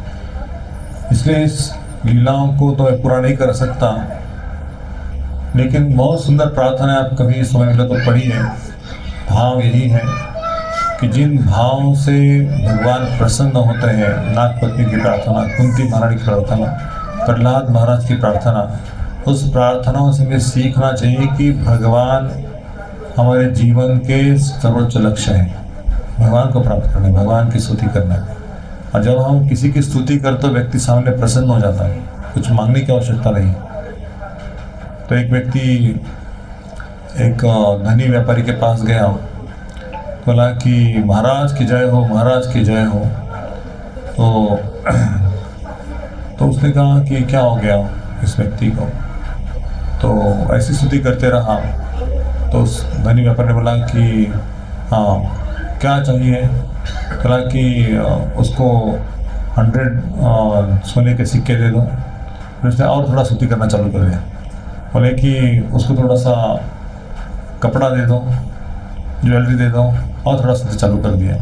इसलिए इस लीलाओं को तो मैं पूरा नहीं कर सकता, लेकिन बहुत सुंदर प्रार्थना है, आप कभी समय मिले तो पढ़िए। भाव यही है कि जिन भावों से भगवान प्रसन्न होते हैं, नागपत्नी की प्रार्थना, कुंती महारानी की प्रार्थना, प्रहलाद महाराज की प्रार्थना, उस प्रार्थनाओं से हमें सीखना चाहिए कि भगवान हमारे जीवन के सर्वोच्च लक्ष्य है, भगवान को प्राप्त करना है, भगवान की स्तुति करना है। और जब हम किसी की स्तुति करते तो व्यक्ति सामने प्रसन्न हो जाता है, कुछ मांगने की आवश्यकता नहीं। तो एक व्यक्ति एक धनी व्यापारी के पास गया, बोला कि महाराज की जय हो, महाराज की जय हो। तो उसने कहा कि क्या हो गया इस व्यक्ति को, तो ऐसी स्तुति करते रहा। तो उस धनी व्यापारी ने बोला कि हाँ क्या चाहिए, बोला कि उसको 100 सोने के सिक्के दे दो। फिर उसने और थोड़ा स्तुति करना चालू कर दिया, बोले कि उसको थोड़ा सा कपड़ा दे दो, ज्वेलरी दे दो, और थोड़ा स्तुति चालू कर दिया।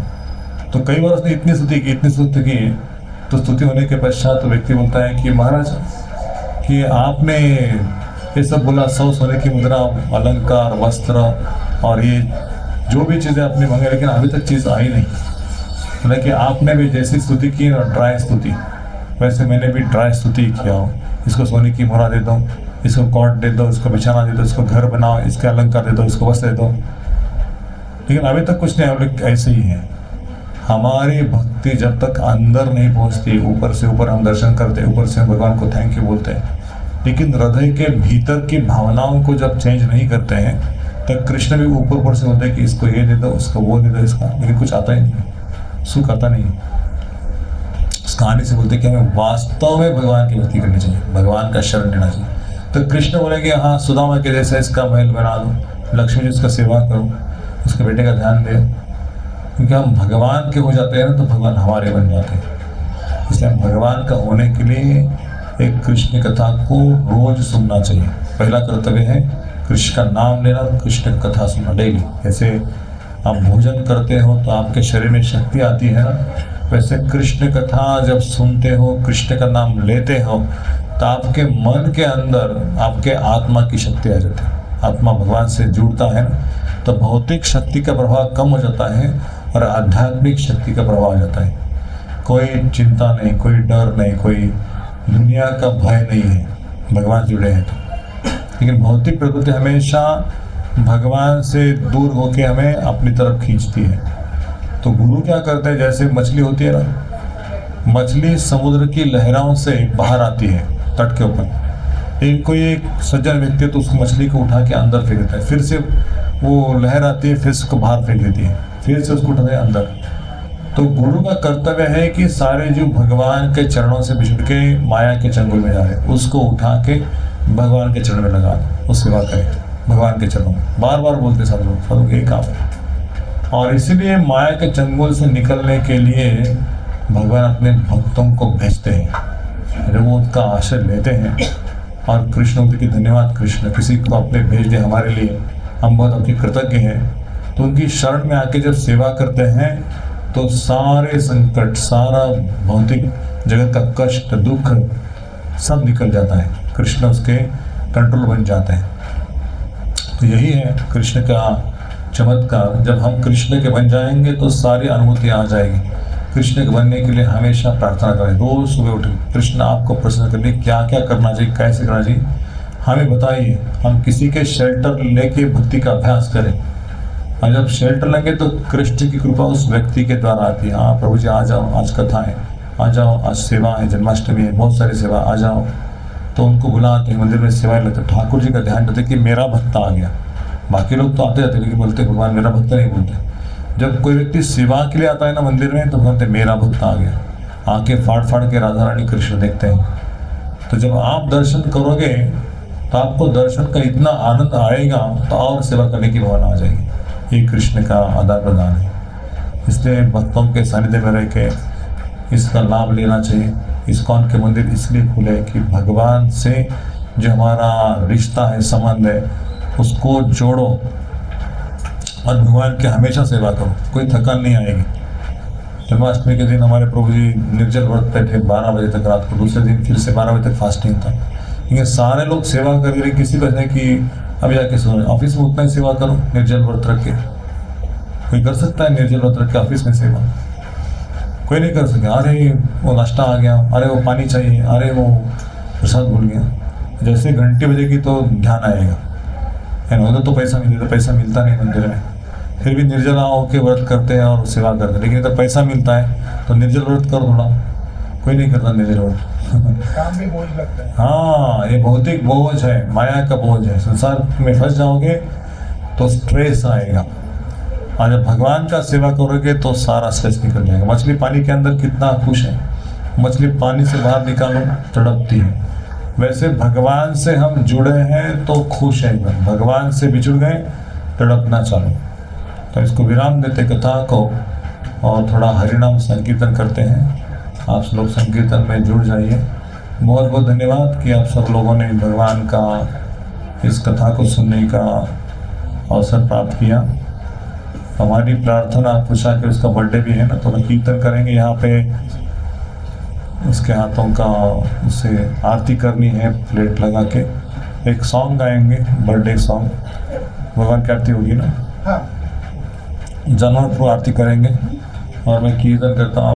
तो कई बार उसने इतनी स्तुति की, तो स्तुति होने के पश्चात तो व्यक्ति बोलता है कि महाराज कि आपने ये सब बोला, 100 सोने की मुद्रा, अलंकार, वस्त्र और ये जो भी चीज़ें आपने मांगे, लेकिन अभी तक चीज़ आई नहीं। बोला कि आपने भी जैसी स्तुति की ना ड्राई स्तुति, वैसे मैंने भी ड्राई स्तुति किया हो, इसको सोने की मोहरा दे दो, इसको कॉट दे दो, इसको बिछाना दे दो, इसको घर बनाओ, इसका अलंकार दे दो, इसको वस्त्र दे दो। लेकिन अभी तक कुछ नहीं, हम लोग ऐसे ही है। हमारी भक्ति जब तक अंदर नहीं पहुंचती, ऊपर से ऊपर हम दर्शन करते हैं, ऊपर से हम भगवान को थैंक यू बोलते हैं, लेकिन हृदय के भीतर की भावनाओं को जब चेंज नहीं करते हैं, तब कृष्ण भी ऊपर ऊपर से होते हैं कि इसको ये दे दो, उसको वो दे दो, इसका, लेकिन कुछ आता ही नहीं, सुख आता नहीं। इस कहानी से बोलते कि हमें वास्तव में भगवान की भक्ति करनी चाहिए, भगवान का शरण लेना चाहिए। तो कृष्ण बोले कि हाँ, सुदामा के जैसे इसका महल बना दो, लक्ष्मी जी उसका सेवा करो, उसके बेटे का ध्यान दे, क्योंकि हम भगवान के हो जाते हैं ना, तो भगवान हमारे बन जाते हैं। इसलिए भगवान का होने के लिए एक कृष्ण कथा को रोज सुनना चाहिए। पहला कर्तव्य है कृष्ण का नाम लेना, कृष्ण कथा सुनना डेली। जैसे आप भोजन करते हो तो आपके शरीर में शक्ति आती है ना, वैसे कृष्ण कथा जब सुनते हो, कृष्ण का नाम लेते हो, तो आपके मन के अंदर आपके आत्मा की शक्ति आ जाती है। आत्मा भगवान से जुड़ता है ना, तो भौतिक शक्ति का प्रभाव कम हो जाता है और आध्यात्मिक शक्ति का प्रभाव आ जाता है। कोई चिंता नहीं, कोई डर नहीं, कोई दुनिया का भय नहीं है, भगवान जुड़े हैं तो। लेकिन भौतिक प्रकृति हमेशा भगवान से दूर होकर हमें अपनी तरफ खींचती है। तो गुरु क्या करते हैं, जैसे मछली होती है ना, मछली समुद्र की लहरों से बाहर आती है तट के ऊपर, लेकिन कोई एक सज्जन व्यक्ति है तो उस मछली को उठा के अंदर फेंक देता है, फिर से वो लहर आती है, फिर उसको बाहर फेंक देती है, फिर से उसको उठाते हैं अंदर। तो गुरु का कर्तव्य है कि सारे जो भगवान के चरणों से बिछुड़ के माया के चंगुल में जा रहे, उसको उठा के भगवान के चरण में लगा दो, उस सेवा करें भगवान के चरणों में। बार बार बोलते सब लोग यही काम है। और इसीलिए माया के चंगुल से निकलने के लिए भगवान अपने भक्तों को भेजते हैं, जब वो उसका आश्रय लेते हैं। और कृष्ण बोलते कि धन्यवाद कृष्ण, किसी को अपने भेज दे हमारे लिए, हम बहुत आपके कृतज्ञ हैं। तो उनकी शरण में आके जब सेवा करते हैं तो सारे संकट, सारा भौतिक जगत का कष्ट, दुख सब निकल जाता है, कृष्ण उसके कंट्रोल बन जाते हैं। तो यही है कृष्ण का चमत्कार। जब हम कृष्ण के बन जाएंगे तो सारी अनुभूतियाँ आ जाएगी। कृष्ण के बनने के लिए हमेशा प्रार्थना करें, रोज सुबह उठे, कृष्ण आपको प्रसन्न करने क्या क्या करना चाहिए, कैसे करना चाहिए, हमें बताइए। हम किसी के शेल्टर लेके भक्ति का अभ्यास करें, और जब शेल्टर लेंगे तो कृष्ण की कृपा उस व्यक्ति के द्वारा आती है। हाँ प्रभु जी आ जाओ, आज कथा है, आ जाओ, आज सेवा है, जन्माष्टमी है, बहुत सारी सेवा, आ जाओ। तो उनको बुलाते हैं, मंदिर में सेवाएं लेते, ठाकुर जी का ध्यान रखते कि मेरा भक्त आ गया। बाकी लोग तो आते जाते, लेकिन बोलते भगवान मेरा भक्त नहीं बोलते। जब कोई व्यक्ति सेवा के लिए आता है ना मंदिर में, तो बोलते मेरा भक्त आ गया। आके फाड़ फाड़ के राधा रानी कृष्ण देखते हैं। तो जब आप दर्शन करोगे तो आपको दर्शन का इतना आनंद आएगा, तो और सेवा करने की भावना आ जाएगी। ये कृष्ण का आदान प्रदान है। इसलिए भक्तों के सानिध्य में रह के इसका लाभ लेना चाहिए। इस्कॉन के मंदिर इसलिए खुले कि भगवान से जो हमारा रिश्ता है, संबंध है, उसको जोड़ो और भगवान की हमेशा सेवा करो, कोई थकान नहीं आएगी। जन्माष्टमी के दिन हमारे प्रभु जी निर्जल व्रत थे 12 बजे तक रात को, दूसरे दिन फिर से 12 बजे तक फास्टिंग था। लेकिन सारे लोग सेवा कर रहे, किसी को नहीं कि अभी जाके सुनो, ऑफिस में उतना ही सेवा करो निर्जल व्रत रख के। कोई कर सकता है निर्जल व्रत रख के ऑफिस में सेवा? कोई नहीं कर सके। अरे वो नाश्ता आ गया, अरे वो पानी चाहिए, अरे वो प्रसाद भूल गया। जैसे घंटे बजेगी तो ध्यान आएगा, है ना। उधर तो पैसा मिलता, पैसा मिलता नहीं मंदिर में, फिर भी निर्जला होकर व्रत करते हैं और सेवा करते हैं। लेकिन इधर पैसा मिलता है तो निर्जल व्रत कर थोड़ा, कोई नहीं करता निर्जल व्रत। काम भी बोझ लगता है। हाँ, ये भौतिक बोझ है, माया का बोझ है। संसार में फंस जाओगे तो स्ट्रेस आएगा, और जब भगवान का सेवा करोगे तो सारा स्ट्रेस निकल जाएगा। मछली पानी के अंदर कितना खुश है, मछली पानी से बाहर निकालो तड़पती है। वैसे भगवान से हम जुड़े हैं तो खुश हैं, भगवान से बिछुड़ गए तड़पना चालू। तो इसको विराम देते कथा को और थोड़ा हरिनाम संकीर्तन करते हैं। आप लोग संकीर्तन में जुड़ जाइए। बहुत बहुत धन्यवाद कि आप सब लोगों ने भगवान का इस कथा को सुनने का अवसर प्राप्त किया। हमारी प्रार्थना पूछा कि उसका बर्थडे भी है ना, तो हम कीर्तन करेंगे यहाँ पे। उसके हाथों का उससे आरती करनी है, प्लेट लगा के एक सॉन्ग गाएंगे, बर्थडे सॉन्ग। भगवान की आरती होगी ना, हाँ। जानवर को आरती करेंगे और मैं कीर्तन करता हूँ।